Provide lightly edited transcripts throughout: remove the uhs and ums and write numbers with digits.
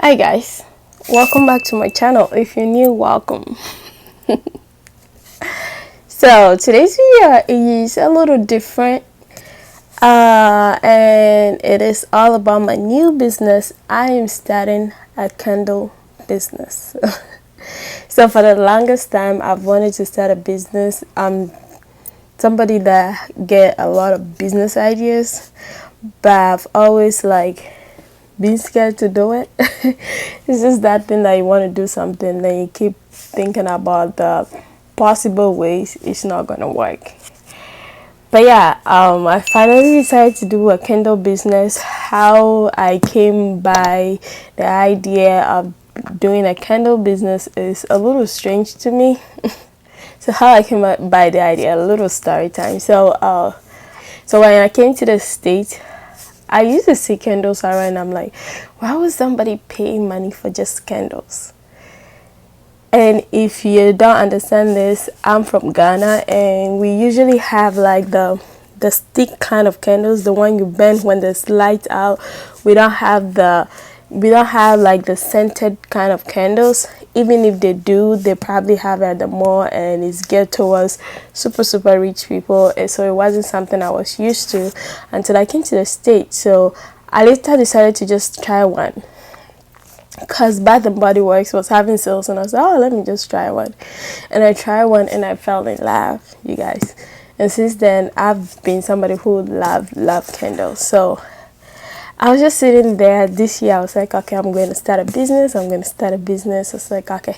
Hi guys, welcome back to my channel. If you're new, welcome. So today's video is a little different and it is all about my new business. I am starting a candle business. So for the longest time I've wanted to start a business. I'm somebody that get a lot of business ideas, but I've always being scared to do it. It's just that thing that you want to do something, then you keep thinking about the possible ways it's not gonna work. But yeah, I finally decided to do a candle business. How I came by the idea of doing a candle business is a little strange to me. So how I came by the idea, a little story time. So when I came to the States, I used to see candles around and I'm like, why would somebody pay money for just candles? And if you don't understand this, I'm from Ghana and we usually have like the stick kind of candles, the one you bend when there's light out. We don't have like the scented kind of candles. Even if they do, they probably have it at the mall and it's geared towards super rich people. And so it wasn't something I was used to until I came to the States. So I later decided to just try one because Bath and Body Works was having sales and I was like, oh, let me just try one. And I tried one and I fell in love, you guys. And since then I've been somebody who love candles. So I was just sitting there this year. I was like, okay, I'm going to start a business. I was like, okay.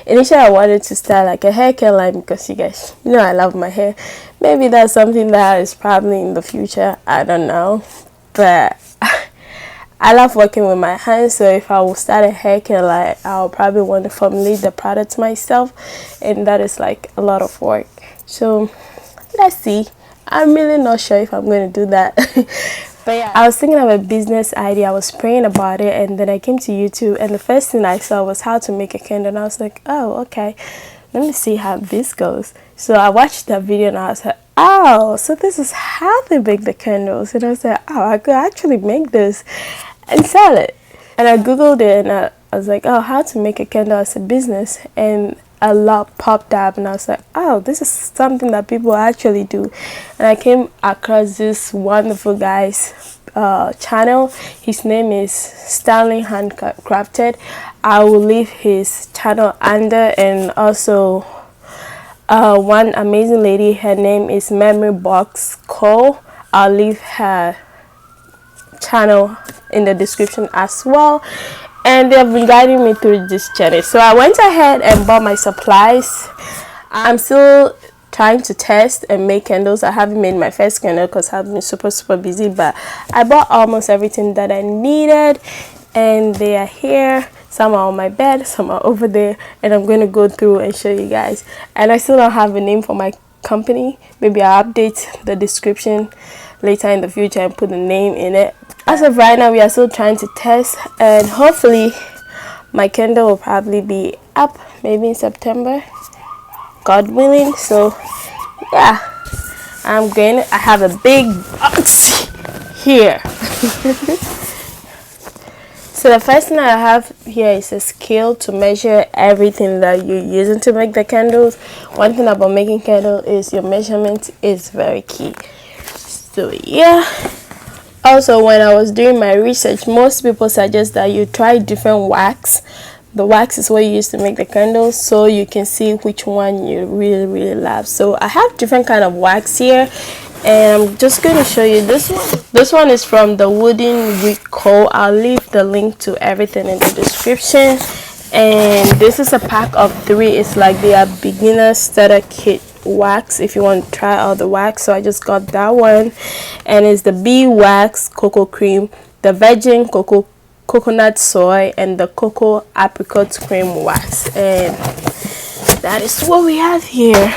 Initially, I wanted to start like a hair care line because you guys, you know, I love my hair. Maybe that's something that is probably in the future. I don't know. But I love working with my hands. So if I will start a hair care line, I'll probably want to formulate the product myself. And that is like a lot of work. So let's see. I'm really not sure if I'm going to do that. But yeah, I was thinking of a business idea. I was praying about it and then I came to YouTube and the first thing I saw was how to make a candle and I was like, oh, okay, let me see how this goes. So I watched that video and I was like, oh, so this is how they make the candles. And I was like, oh, I could actually make this and sell it. And I googled it and I was like, oh, how to make a candle as a business, and a lot popped up and I was like, oh, this is something that people actually do. And I came across this wonderful guy's channel. His name is Stanley Handcrafted. I will leave his channel under, and also one amazing lady, her name is Wick Co. I'll leave her channel in the description as well. And they have been guiding me through this journey. So I went ahead and bought my supplies. I'm still trying to test and make candles. I haven't made my first candle because I've been super busy, but I bought almost everything that I needed and they are here. Some are on my bed, some are over there, and I'm going to go through and show you guys. And I still don't have a name for my company. Maybe I'll update the description later in the future and put the name in it. As of right now, we are still trying to test, and hopefully my candle will probably be up maybe in September, God willing. So yeah, I have a big box here. So the first thing I have here is a scale to measure everything that you're using to make the candles. One thing about making candle is your measurement is very key. So yeah. Also, when I was doing my research, most people suggest that you try different wax. The wax is what you use to make the candles, so you can see which one you really love. So I have different kind of wax here, and I'm just going to show you this one. This one is from the Wick Co. I'll leave the link to everything in the description. And this is a pack of 3. It's like their beginner starter kit wax if you want to try out the wax. So I just got that one, and it's the bee wax cocoa cream, the virgin coconut soy, and the cocoa apricot cream wax. And that is what we have here.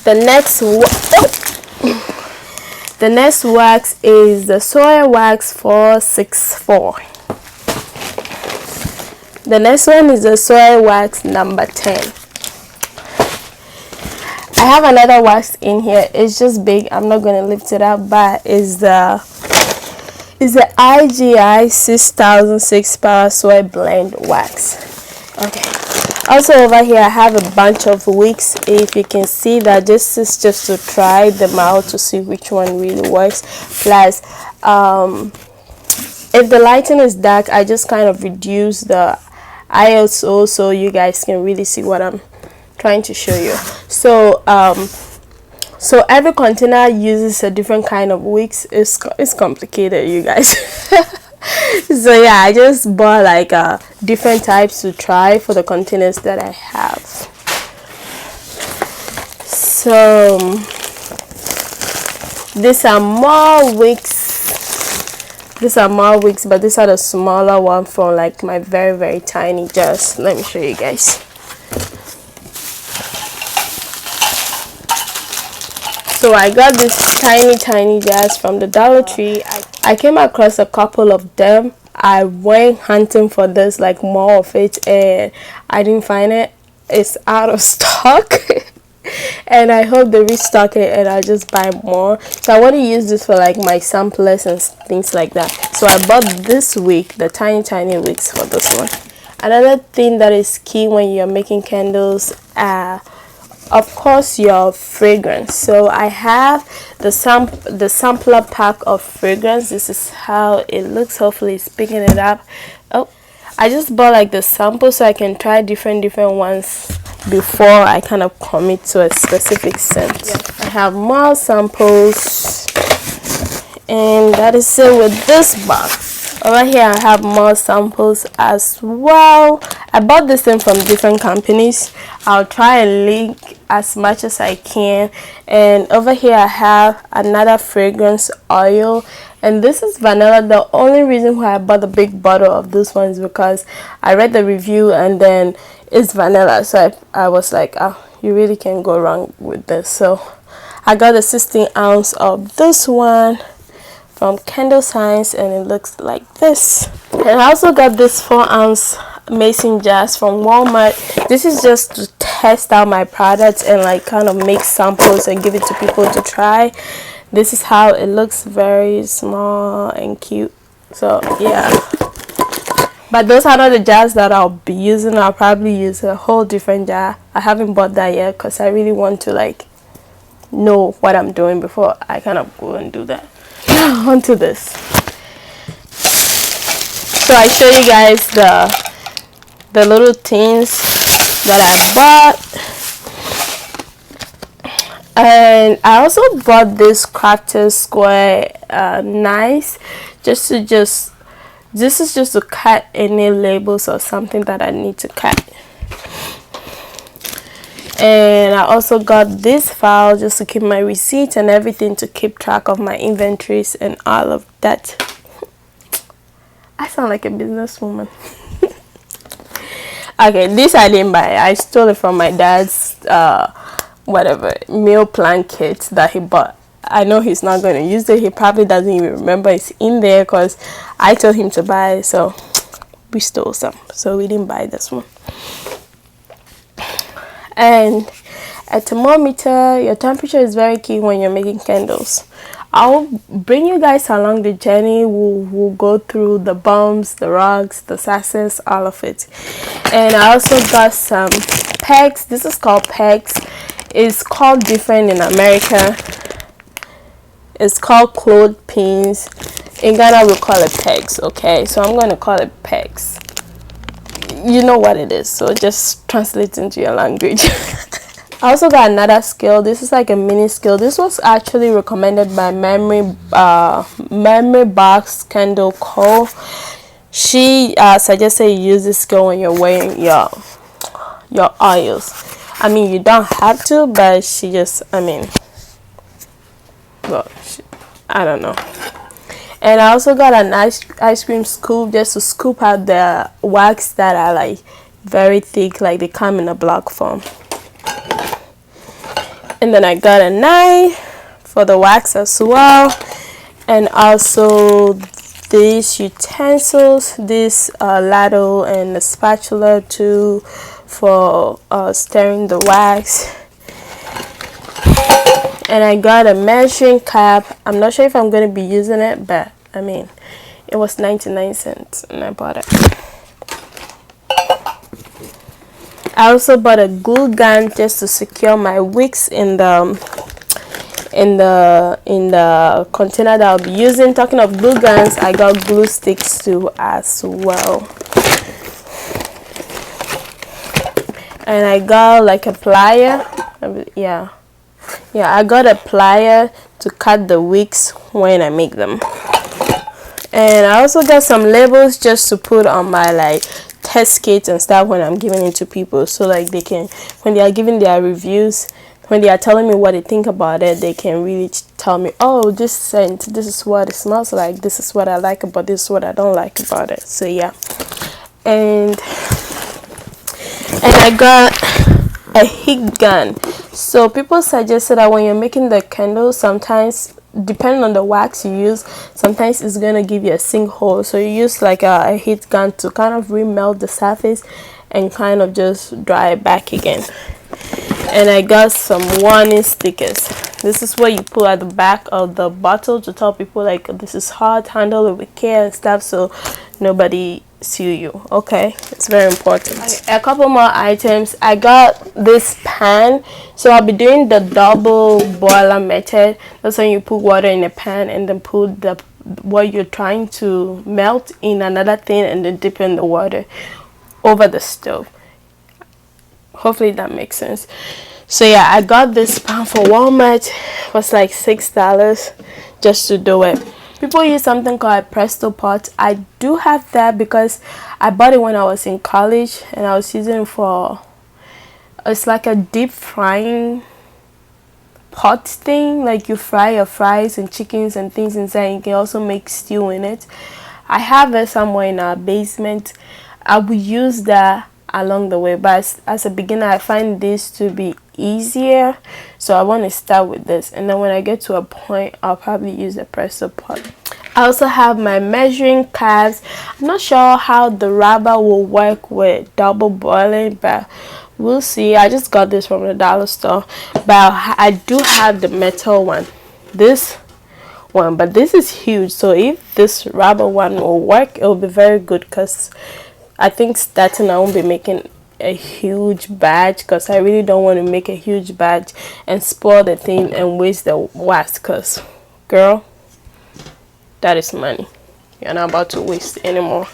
The next wax is the soy wax 464. The next one is the soy wax number 10. I have another wax in here. It's just big. I'm not going to lift it up, but it's It's the IGI 6006 Power Soy Blend Wax. Okay. Also over here I have a bunch of wicks. If you can see that, this is just to try them out to see which one really works. Plus, if the lighting is dark, I just kind of reduce the ISO so you guys can really see what I'm trying to show you. So every container uses a different kind of wicks. It's complicated, you guys. So yeah, I just bought like different types to try for the containers that I have. So these are more wicks. These are more wicks, but these are the smaller one from like my very tiny jars. Let me show you guys. So I got these tiny jars from the Dollar Tree. I came across a couple of them. I went hunting for this, like more of it, and I didn't find it. It's out of stock. And I hope they restock it and I'll just buy more. So I want to use this for like my samplers and things like that. So I bought this wick, the tiny wicks for this one. Another thing that is key when you're making candles, of course, your fragrance. So I have the sampler pack of fragrance. This is how it looks. Hopefully it's picking it up. Oh, I just bought like the sample so I can try different ones before I kind of commit to a specific scent. Yeah. I have more samples, and that is it with this box. Over here I have more samples as well. I bought this thing from different companies. I'll try and link as much as I can. And over here I have another fragrance oil, and this is vanilla. The only reason why I bought the big bottle of this one is because I read the review and then it's vanilla, so I was like, oh, you really can't go wrong with this. So I got a 16 ounce of this one from Candle Science, and it looks like this. And I also got this 4 ounce mason jars from Walmart. This is just to test out my products and like kind of make samples and give it to people to try. This is how it looks, very small and cute. So yeah, but those are not the jars that I'll be using. I'll probably use a whole different jar. I haven't bought that yet because I really want to like know what I'm doing before I kind of go and do that. Onto this. So I show you guys the little tins that I bought, and I also bought this crafter square knife this is just to cut any labels or something that I need to cut. And I also got this file just to keep my receipts and everything, to keep track of my inventories and all of that. I sound like a businesswoman. Okay, this I didn't buy. I stole it from my dad's whatever meal plan kit that he bought. I know he's not going to use it. He probably doesn't even remember it's in there because I told him to buy it. So we stole some. So we didn't buy this one. And a thermometer. Your temperature is very key when you're making candles. I'll bring you guys along the journey. We'll go through the bumps, the rocks, the success, all of it. And I also got some pegs. This is called pegs. It's called different in America. It's called clothespins. In Ghana we call it pegs. Okay, so I'm going to call it pegs. You know what it is, so just translate into your language. I also got another scale. This is like a mini scale. This was actually recommended by Memory Box Candle Co. She suggested you use this scale when you're weighing your oils. I mean, you don't have to, but she just, I mean, well, I don't know. And I also got an ice cream scoop just to scoop out the wax that are like very thick, like they come in a block form. And then I got a knife for the wax as well, and also these utensils, this ladle and the spatula too for stirring the wax. And I got a measuring cup. I'm not sure if I'm going to be using it, but I mean, It was 99 cents and I bought it. I also bought a glue gun just to secure my wicks in the container that I'll be using. Talking of glue guns, I got glue sticks too as well. And I got like a plier. Yeah, I got a plier to cut the wicks when I make them. And I also got some labels just to put on my like test kits and stuff when I'm giving it to people, so like they can, when they are giving their reviews, when they are telling me what they think about it, they can really tell me, oh, this scent, this is what it smells like, this is what I like about this, what I don't like about it. So yeah, and I got a heat gun. So people suggested that when you're making the candle, sometimes depending on the wax you use, sometimes it's gonna give you a sinkhole, so you use like a heat gun to kind of remelt the surface and kind of just dry it back again. And I got some warning stickers. This is what you put at the back of the bottle to tell people like, this is hot, handle it with care and stuff, so nobody sue you. Okay, it's very important. A couple more items. I got this pan, so I'll be doing the double boiler method. That's when you put water in a pan and then put the what you're trying to melt in another thing and then dip in the water over the stove. Hopefully that makes sense. So yeah, I got this pan for Walmart. It was like $6 just to do it. People use something called a Presto pot. I do have that because I bought it when I was in college and I was using it for, it's like a deep frying pot thing, like you fry your fries and chickens and things inside. You can also make stew in it. I have it somewhere in our basement. I will use that along the way, but as a beginner I find this to be easier, so I want to start with this, and then when I get to a point I'll probably use a Presto pot. I also have my measuring cups. I'm not sure how the rubber will work with double boiling, but we'll see. I just got this from the dollar store, but I do have the metal one, this one, but this is huge, so if this rubber one will work, it will be very good, because I think starting I won't be making a huge batch, because I really don't want to make a huge batch and spoil the thing and waste the wax, because girl, that is money you're not about to waste anymore.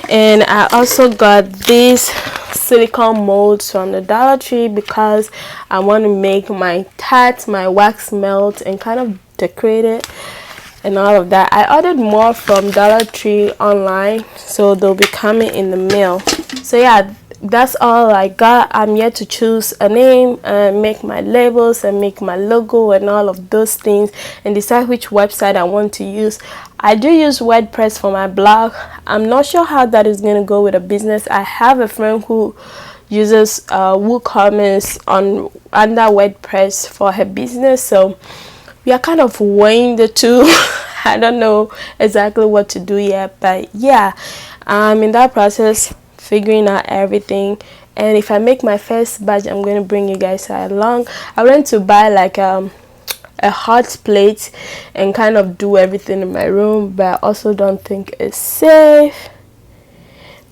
And I also got these silicone molds from the Dollar Tree because I want to make my tarts, my wax melt, and kind of decorate it and all of that. I ordered more from Dollar Tree online, so they'll be coming in the mail. So yeah, that's all I got. I'm yet to choose a name and make my labels and make my logo and all of those things and decide which website I want to use. I do use WordPress for my blog. I'm not sure how that is going to go with a business. I have a friend who uses WooCommerce under WordPress for her business, so we are kind of weighing the two. I don't know exactly what to do yet, but yeah, I'm in that process, figuring out everything. And if I make my first batch, I'm going to bring you guys along. I went to buy like a hot plate and kind of do everything in my room, but I also don't think it's safe.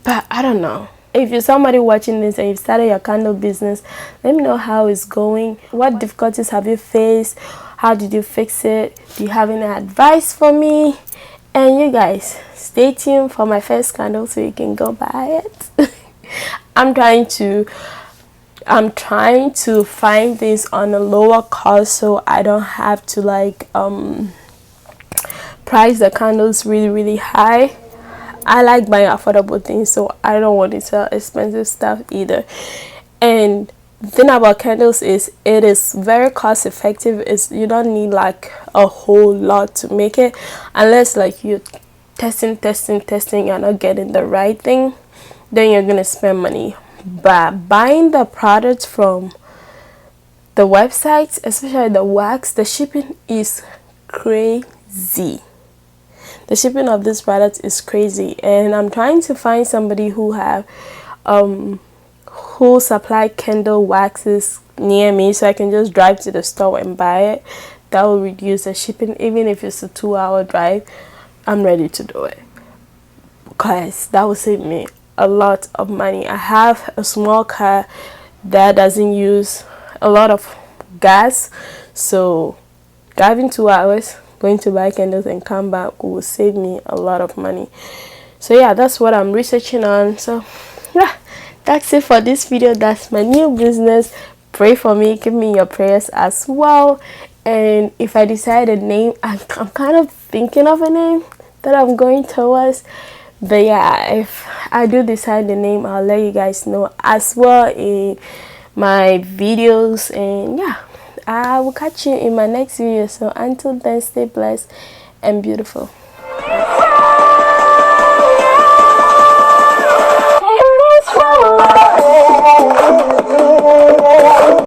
But I don't know. If you're somebody watching this and you've started your candle business, let me know how it's going. What difficulties have you faced? How did you fix it? Do you have any advice for me? And you guys, stay tuned for my first candle so you can go buy it. I'm trying to find things on a lower cost so I don't have to like price the candles really high. I like buying affordable things, so I don't want to sell expensive stuff either. And the thing about candles is it is very cost effective. You don't need like a whole lot to make it, unless like you're testing, you're not getting the right thing, then you're gonna spend money. But buying the products from the websites, especially the wax, the shipping is crazy. The shipping of this product is crazy, and I'm trying to find somebody who supply candle waxes near me so I can just drive to the store and buy it. That will reduce the shipping, even if it's a 2-hour drive. I'm ready to do it, because that will save me a lot of money. I have a small car that doesn't use a lot of gas, so driving 2 hours, going to buy candles and come back will save me a lot of money. So yeah, that's what I'm researching on. So yeah, that's it for this video. That's my new business. Pray for me, give me your prayers as well. And if I decide a name, I'm kind of thinking of a name that I'm going towards. But yeah, if I do decide the name, I'll let you guys know as well in my videos. And yeah, I will catch you in my next video. So until then, stay blessed and beautiful.